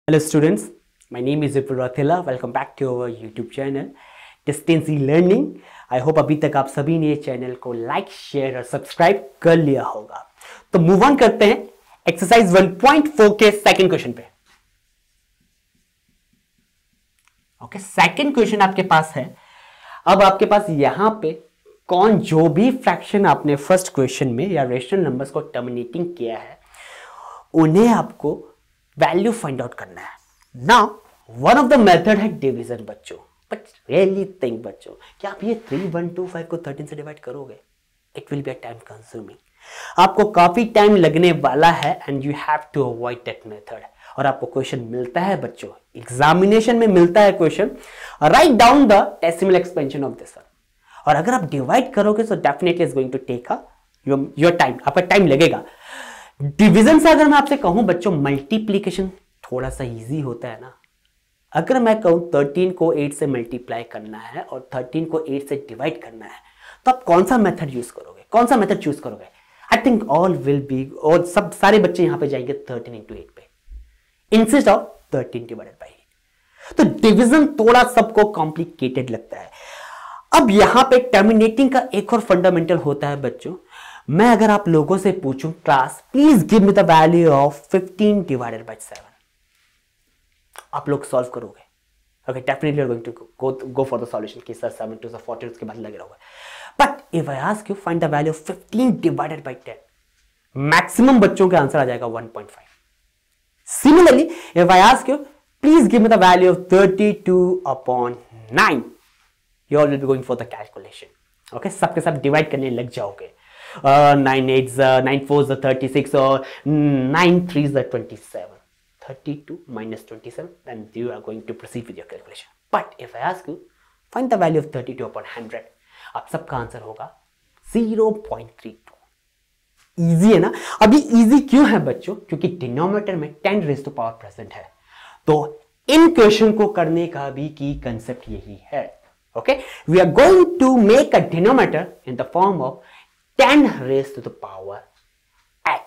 Hello students, my name is Vipul Rathila. Welcome back to our YouTube channel Distance Learning. I hope अभी तक आप सभी ने channel को लाइक, शेयर और सब्सक्राइब कर लिया होगा। तो मूव ऑन करते हैं एक्सरसाइज 1.4 के सेकंड क्वेश्चन पे। ओके, सेकंड क्वेश्चन आपके पास है। अब आपके पास यहां पे कौन जो भी फ्रैक्शन आपने फर्स्ट क्वेश्चन में या रेशनल नंबर्स को टर्मिनेटिंग किया है उन्हें आपको वैल्यू फाइंड आउट करना है। Now one of the method है डिवीजन बच्चों, बट रियली थिंक बच्चों क्या आप ये 3125 को 13 से डिवाइड करोगे? It will be a time consuming. आपको काफी टाइम लगने वाला है and you have to avoid that method. और आपको क्वेश्चन मिलता है बच्चों, एग्जामिनेशन में मिलता है question, right down the decimal expansion of this one. और अगर आप डिवाइड करोगे तो definitely is going to take your time, आपका टाइम लगेगा। डिवीजन से अगर मैं आपसे कहूं बच्चों मल्टीप्लीकेशन थोड़ा सा इजी होता है ना। अगर मैं कहूं 13 को 8 से मल्टीप्लाई करना है और 13 को 8 से डिवाइड करना है तो आप कौन सा मेथड यूज करोगे, कौन सा मेथड चूज करोगे? I think all will be, और सब सारे बच्चे यहां पे जाएंगे 13 इंटू 8 पे इंस्टेड ऑफ 13 डिवाइडेड बाई 8। तो डिवीजन थोड़ा सबको कॉम्प्लिकेटेड लगता है। अब यहां पे टर्मिनेटिंग का एक और फंडामेंटल होता है बच्चों। मैं अगर आप लोगों से पूछूं class please give me the value of 15 divided by 7, आप लोग सॉल्व करोगे। Okay, definitely you are going to go for the solution कि सर 7 to 40 उसके बाद लगे रहोगे। But if I ask you find the value of 15 divided by 10, maximum बच्चों का आंसर आ जाएगा 1.5। Similarly if I ask you please give me the value of 32/9, you all will be going for the calculation. Okay, सबके सब divide करने लग जाओगे। 9 8s 9 4s 36 और 9 3s 27, 32 minus 27, and you are going to proceed with your calculation. But if I ask you find the value of 32/100, आप सबका answer होगा 0.32। Easy है ना? अभी इजी क्यों है बच्चों? क्योंकि डिनोमिनेटर में 10 रेज़ टू पावर प्रेजेंट है। तो इन क्वेश्चन को करने का भी की कंसेप्ट यही है। Okay, we are going to make a denominator in the form of 10 raised to the power x.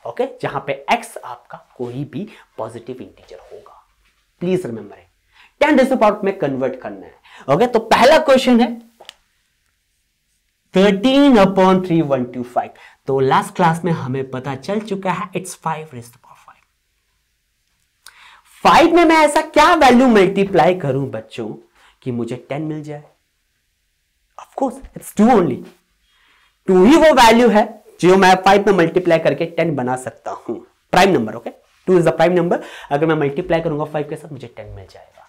Okay, जहां पे x आपका कोई भी पॉजिटिव इंटीजर होगा। प्लीज रिमेंबर है 10 raised to power में कन्वर्ट करना है। ओके, तो पहला क्वेश्चन है 13/3125। तो लास्ट क्लास में हमें पता चल चुका है इट्स 5 raised to power 5। 5 में मैं ऐसा क्या वैल्यू मल्टीप्लाई करूं बच्चों कि मुझे 10 मिल जाए? Of course it's 2 only. 2 ही वो वैल्यू है जो मैं 5 में मल्टीप्लाई करके 10 बना सकता हूं। Prime number, okay, 2 is the prime number. अगर मैं मल्टीप्लाई करूंगा 5 के साथ मुझे 10 मिल जाएगा।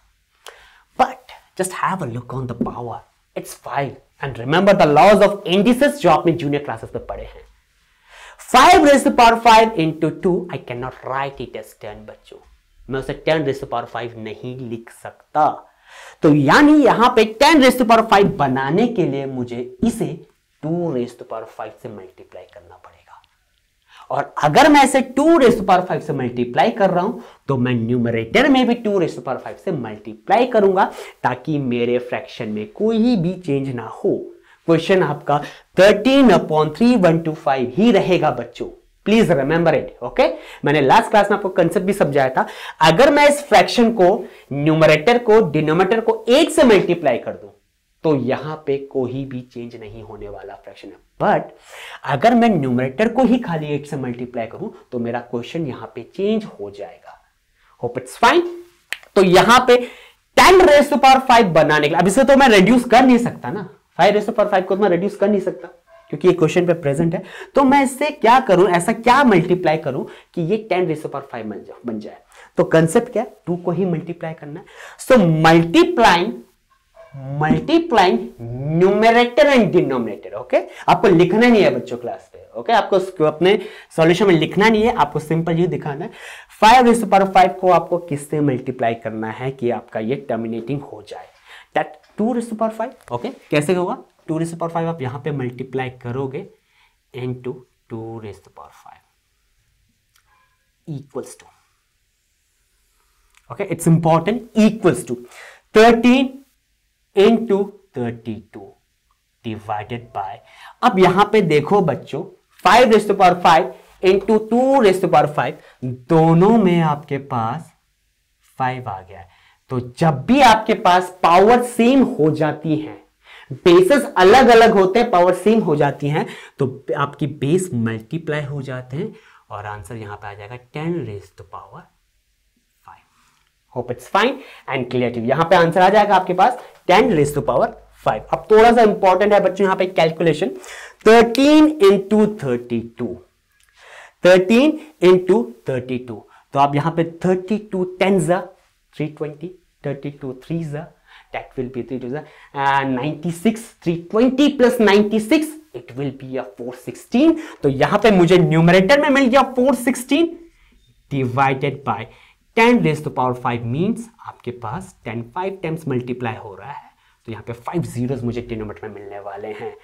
But just have a look on the power, it's 5 and remember the laws of indices जो आपने जूनियर क्लासेस में पढ़े हैं। 5 raised to power 5 into 2, I cannot write it as 10 बच्चों। मैं उसे 10 raised to power 5 नहीं लिख सकता। तो यानी यहां पे 10 raised to power 5 बनाने के लिए मुझे इसे 2 raised to power 5 से मल्टीप्लाई करना पड़ेगा। और अगर मैं इसे 2 raised to power 5 से मल्टीप्लाई कर रहा हूं तो मैं न्यूमरेटर में भी 2 raised to power 5 से मल्टीप्लाई करूंगा ताकि मेरे फ्रैक्शन में कोई भी चेंज ना हो। क्वेश्चन आपका 13/3125 ही रहेगा बच्चों। Please remember it. ओके, मैंने लास्ट क्लास में आपको कंसेप्ट भी समझाया था। अगर मैं इस फ्रैक्शन को न्यूमरेटर को डिनोमिनेटर को 8 से मल्टीप्लाई कर दूं तो यहां पे कोई भी चेंज नहीं होने वाला फ्रैक्शन है। बट अगर मैं न्यूमरेटर को ही खाली 8 से मल्टीप्लाई करूं तो मेरा क्वेश्चन यहां पे चेंज हो जाएगा। Hope it's fine. तो यहां पे 10 raised to power 5 बनाने के लिए, अब इसे तो मैं रिड्यूस कर नहीं सकता ना, 5 raised to power 5 को तो मैं रिड्यूस कर नहीं सकता क्योंकि ये क्वेश्चन पे प्रेजेंट है। तो मैं इससे क्या करूं, ऐसा क्या मल्टीप्लाई करूं कि ये 10 raised to power 5 बन जाए? तो कंसेप्ट क्या है? 2 को ही मल्टीप्लाई करना है। So multiplying numerator and denominator. Okay, आपको लिखना नहीं है बच्चों क्लास पे। ओके, आपको अपने सॉल्यूशन में लिखना नहीं है, आपको सिंपल ये दिखाना है 5 raised to power 5 को आपको किससे मल्टीप्लाई करना है कि आपका ये टर्मिनेटिंग हो जाए। That 2 raised to power 5। Okay, कैसे होगा? 2 raised to power 5 आप यहां पे मल्टीप्लाई करोगे into 2 raised to power 5 equals to, okay, it's important, equals to 13 into 32 divided by, अब यहां पे देखो बच्चों 5 raised to power 5 into 2 raised to power 5 दोनों में आपके पास 5 आ गया है। तो जब भी आपके पास पावर सेम हो जाती है, बेसेस अलग अलग होते हैं, पावर सेम हो जाती हैं, तो आपकी बेस मल्टीप्लाई हो जाते हैं और आंसर यहां पे आ जाएगा 10 raise to power 5। Hope it's fine and clear to you. यहां पे आंसर आ जाएगा आपके पास 10 रेज़ टू पावर 5। अब थोड़ा सा इंपॉर्टेंट है बच्चों यहां पे कैलकुलेशन, 13 इंटू 32, 13 इंटू 32। तो आप यहां पे 32 10 320, 32 3 that will be 3 2 and 96, 320 plus 96 it will be a 416। तो यहां पे मुझे न्यूमरेटर में मिल गया 416 divided by 10 raise to power 5 means आपके पास 10 5 टाइम्स मल्टीप्लाई हो रहा है, तो यहां पे 5 zeros मुझे डिनोमिनेटर में मिलने वाले हैं।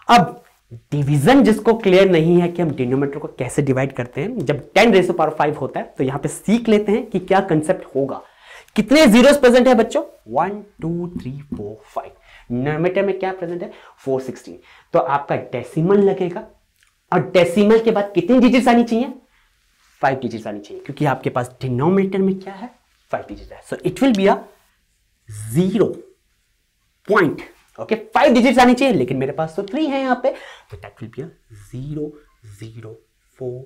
अब डिवीजन जिसको क्लियर नहीं है कि हम डिनोमिनेटर को कैसे डिवाइड करते हैं, जब 10 रेज़ टू पावर 5 होता है तो यहां पे सीख लेते हैं कि क्या कंसेप्ट होगा। कितने जीरोस प्रेजेंट है बच्चों? 1 2 3 4 5। न्यूमरेटर में क्या प्रेजेंट है? 416। तो आपका डेसिमल लगेगा और डेसिमल के बाद कितनी डिजिट्स आनी चाहिए? 5 डिजिट्स आनी चाहिए, क्योंकि आपके पास डिनोमिनेटर में क्या है? 5 डिजिट है। So it will be a 0 point. Okay, 5 digits आनी चाहिए, लेकिन मेरे पास तो 3 है यहां पे, तो that will be a 0 0 4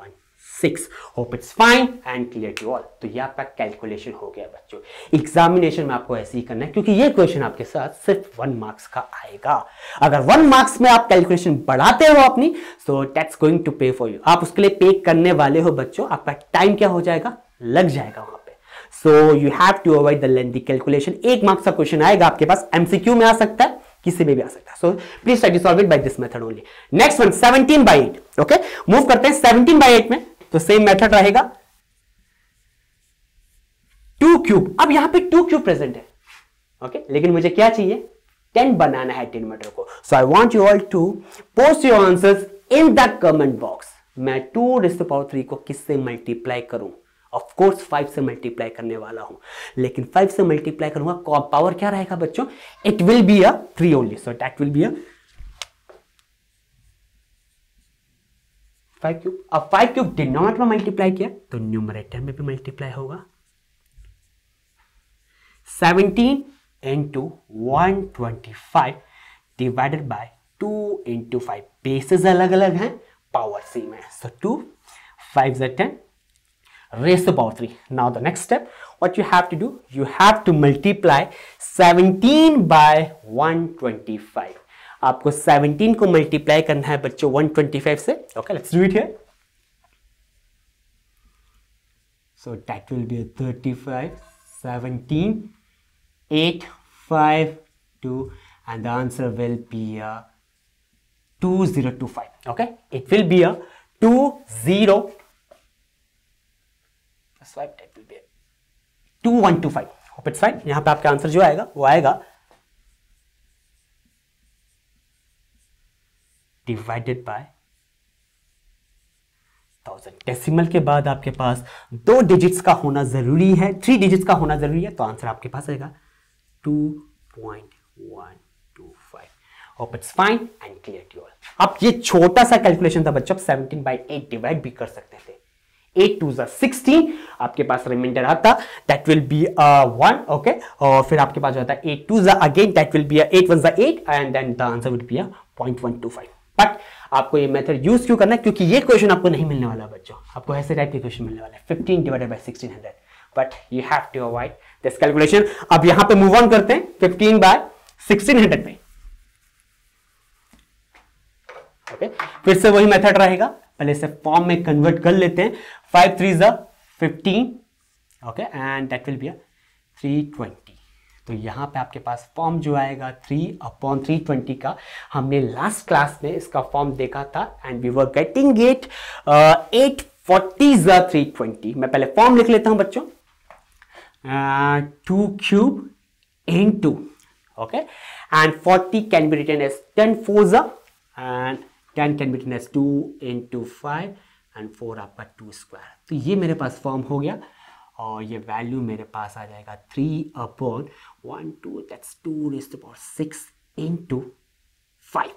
1 6। Hope it's fine and clear to all. तो ये आपका कैलकुलेशन हो गया बच्चों। एग्जामिनेशन में आपको ऐसे ही करना है, क्योंकि ये क्वेश्चन आपके साथ सिर्फ 1 मार्क्स का आएगा। अगर 1 मार्क्स में आप कैलकुलेशन बढ़ाते हो अपनी, सो दैट्स गोइंग टू पे फॉर यू। आप उसके लिए पे करने वाले हो बच्चों, आपका टाइम क्या हो जाएगा? लग जाएगा वहां पे। So you have to avoid the lengthy calculation. 1 marks का क्वेश्चन आएगा आपके पास, एमसीक्यू में आ सकता है, किसी में भी आ सकता है। So please try to solve it by this method only. Next one 17/8। Okay, move करते हैं 17/8 में। तो सेम मेथड रहेगा, 2 क्यूब। अब यहां पे 2 क्यूब प्रेजेंट है, ओके, लेकिन मुझे क्या चाहिए? 10 बनाना है डिनोमिनेटर को। So I want you all to post your answers in the comment box. मैं 2 रेज़ टू पावर 3 को किससे मल्टीप्लाई करूं? ऑफ कोर्स 5 से मल्टीप्लाई करने वाला हूं, लेकिन 5 से मल्टीप्लाई करूंगा, पावर क्या रहेगा बच्चों? It will be a 3 only. So that will be a 5 cube. अब 5 क्यूब डिनोमिनेटर में मल्टीप्लाई किया तो न्यूमरेटर में भी मल्टीप्लाई होगा। 17 into 125 divided by 2 into 5। Bases अलग अलग हैं, पावर सेम है। सो 2 5 is 10 raised to power 3। Now the next step, what you have to do, you have to multiply 17 by 125। आपको 17 को मल्टीप्लाई करना है बच्चों 125 से। Okay, let's do it here. So that will B 35 17 8 5 2 and the answer will be a 2025. okay, it will be a 20 plus 5, that will be a 2125. hope it's fine। यहां पे आपका answer जो आएगा वो आएगा डिवाइडेड बाय 1000। डेसिमल के बाद आपके पास 2 डिजिट्स का होना जरूरी है, 3 डिजिट्स का होना जरूरी है, तो आंसर आपके पास आएगा 2.125। Hope it's fine and clear to all. अब ये छोटा सा कैलकुलेशन था बच्चों, 17/8 डिवाइड भी कर सकते थे। 8 2 16, आपके पास रिमाइंडर आता, दैट विल बी 1। ओके, और फिर आपके पास जो आता है 8 2 again, that will be 8 1 8 and then the answer will be 0.125। But आपको ये मेथड यूज क्यों करना है? क्योंकि ये क्वेश्चन आपको नहीं मिलने वाला बच्चों, आपको ऐसे टाइप के क्वेश्चन मिलने वाला है 15 divided by 1600, but you have to avoid this calculation. अब यहां पे मूव ऑन करते हैं 15 बाय 1600 में। ओके, फिर से वही मेथड रहेगा, पहले से फॉर्म में कन्वर्ट कर लेते हैं। 5 3 15, okay, and that will B 320। तो यहां पे आपके पास फॉर्म जो आएगा 3/320 का, हमने लास्ट क्लास में इसका फॉर्म देखा था and we were getting it 840 320। मैं पहले फॉर्म लिख लेता हूं बच्चों, 2 cube into, okay, and 40 can be written as 10 4s and 10 can be written as 2 into 5 and 4 आपका 2 स्क्वायर। तो ये मेरे पास फॉर्म हो गया और ये वैल्यू मेरे पास आ जाएगा 3/1 that's 2 raised to power 6 into 5।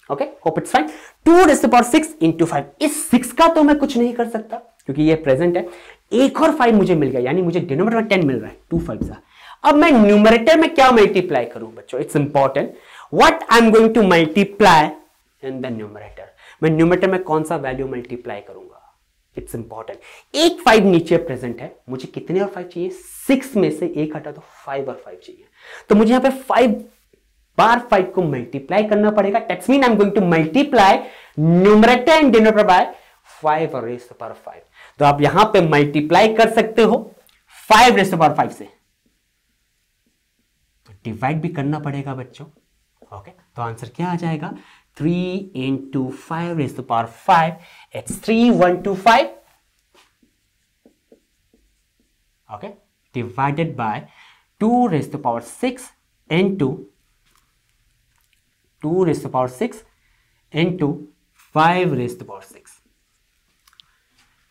Okay, hope it's fine. 2 raised to power 6 into 5। इस 6 का तो मैं कुछ नहीं कर सकता क्योंकि ये प्रेजेंट है। एक और 5 मुझे मिल गया, यानी मुझे डिनोमिनेटर में 10 मिल रहा है, 2 5 जा। अब मैं न्यूमरेटर में क्या मल्टीप्लाई करूं बच्चों, it's important. What I am going to multiply in the numerator, मैं न्यूमरेटर में कौन सा वैल्यू मल्टीप्लाई करूंगा, इट्स इंपॉर्टेंट। एक 5 नीचे प्रेजेंट है, मुझे कितने और 5 चाहिए, 6 में से एक हटा तो 5 और 5 चाहिए, तो मुझे यहां पे 5 बार 5 को मल्टीप्लाई करना पड़ेगा। That's mean I am going to multiply numerator and denominator by 5 और रेज़ टू पावर 5। तो आप यहां पे मल्टीप्लाई कर सकते हो 5 रेज़ टू पावर 5 से, तो डिवाइड भी करना पड़ेगा बच्चों। ओके, तो आंसर क्या आ जाएगा, 3 into 5 raised to power 5, it's 3125, okay, divided by 2 raised to power 6 into 2 raised to power 6 into 5 raised to power 6,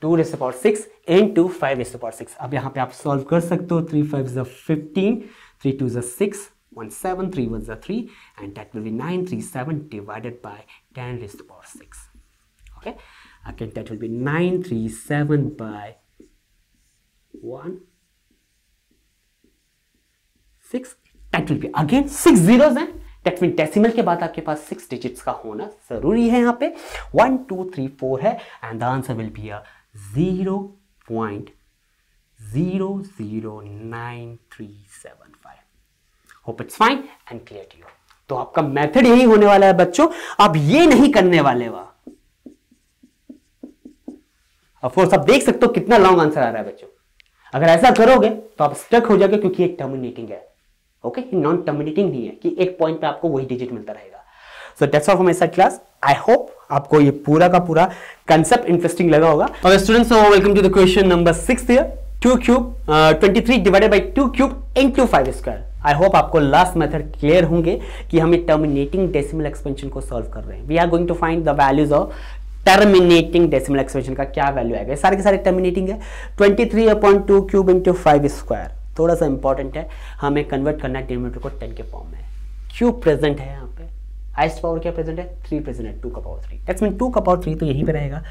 2 raised to power 6 into 5 raised to power 6। अब यहाँ पे आप सॉल्व कर सकते हो, 3 5 is 15, 3 2 is 6, 1 7, 3 1 is 3, and that will be 937 divided by 10 raised to power 6. Okay, again that will be 937 by 1 6, that will be again 6 zeros, and that means decimal के बाद आपके पास 6 digits का होना जरूरी है। यहाँ पे 1 2 3 4 है, and the answer will be a 0.009375। Hope it's fine and clear to you. तो आपका मेथड यही होने वाला है बच्चों, आप ये नहीं करने वाले वा। ऑफ कोर्स आप देख सकते हो कितना लॉन्ग आंसर आ रहा है बच्चों। अगर ऐसा करोगे तो आप स्टक हो जाओगे, क्योंकि एक टर्मिनेटिंग है। ओके, नॉन टर्मिनेटिंग नहीं है कि एक पॉइंट पे आपको वही डिजिट मिलता रहेगा। So that's all for my side class. I hope आपको ये पूरा का पूरा कंसेप्ट इंटरेस्टिंग लगा होगा। और students, welcome to the question number 6 here. 2 cube 23 divided by 2 cube into 5 square. I hope आपको लास्ट मेथड क्लियर होंगे कि हम एक टर्मिनेटिंग डेसिमल एक्सपेंशन को सॉल्व कर रहे हैं। We are going to find the values of terminating decimal expansion का क्या वैल्यू आएगा। सारे के सारे टर्मिनेटिंग है। 23/2 क्यूब इंटू 5 स्क्वायर थोड़ा सा इंपॉर्टेंट है, हमें कन्वर्ट करना है डिनोमिनेटर को 10 के फॉर्म में। क्यूब प्रेजेंट है यहाँ पे, हाईएस्ट पावर क्या प्रेजेंट है, 3 प्रेजेंट है, 2 का पावर 3। दैट्स मीन 2 का पावर 3 तो यहीं पे रहेगा।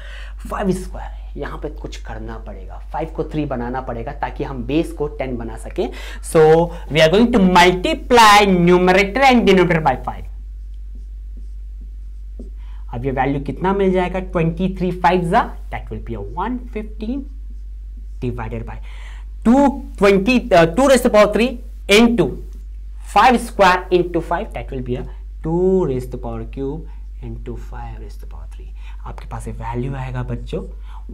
5 स्क्वायर है, यहाँ पे कुछ करना पड़ेगा, 5 को 3 बनाना पड़ेगा ताकि हम बेस को 10 बना सके। So we are going to multiply numerator and denominator by 5। अब ये वैल्यू कितना मिल जाएगा, 23 5 that will be 115 divided by 2 raised to power 3 into 5 square into 5, that will be a 2 raised to power cube into 5 raised to power 3। आपके पास ये value आएगा बच्चों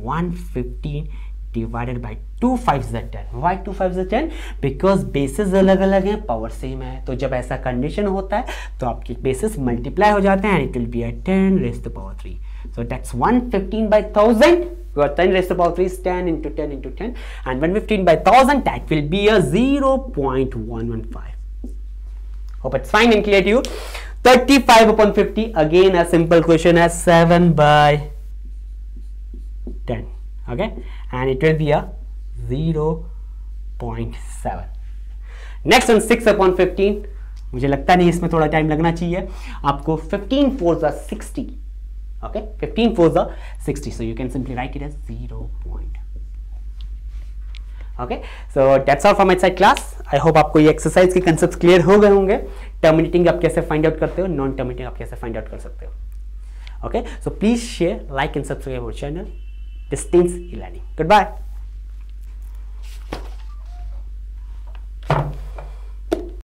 115 divided by 2 5s are 10। Why 2 5s are 10? Because basis अलग अलग हैं, power same है। तो जब ऐसा कंडीशन होता है तो आपके बेसिस मल्टीप्लाई हो जाते हैं, and it will be a 10 raised to power 3। So that's 115 by 1000. Your 10 raised to power 3 is 10 into 10 into 10, and 115 by 1000, that will be a 0.115. Hope it's fine and clear to you. 35/50, again a simple question as 7 by 10, okay, and it will be a 0.7. Next on 6/15, मुझे लगता नहीं इसमें थोड़ा time लगना चाहिए आपको। 15 4s are 60, okay, 15 4s are 60, so you can simply write it as 0. Okay, so that's all from my side class. I hope आपको ये एक्सरसाइज के कंसेप्ट क्लियर हो गए होंगे। टर्मिनेटिंग आप कैसे फाइंड आउट करते हो, नॉन टर्मिनेटिंग आप कैसे फाइंड आउट कर सकते हो। Okay, so please share, like and subscribe our channel distance e learning. Good bye.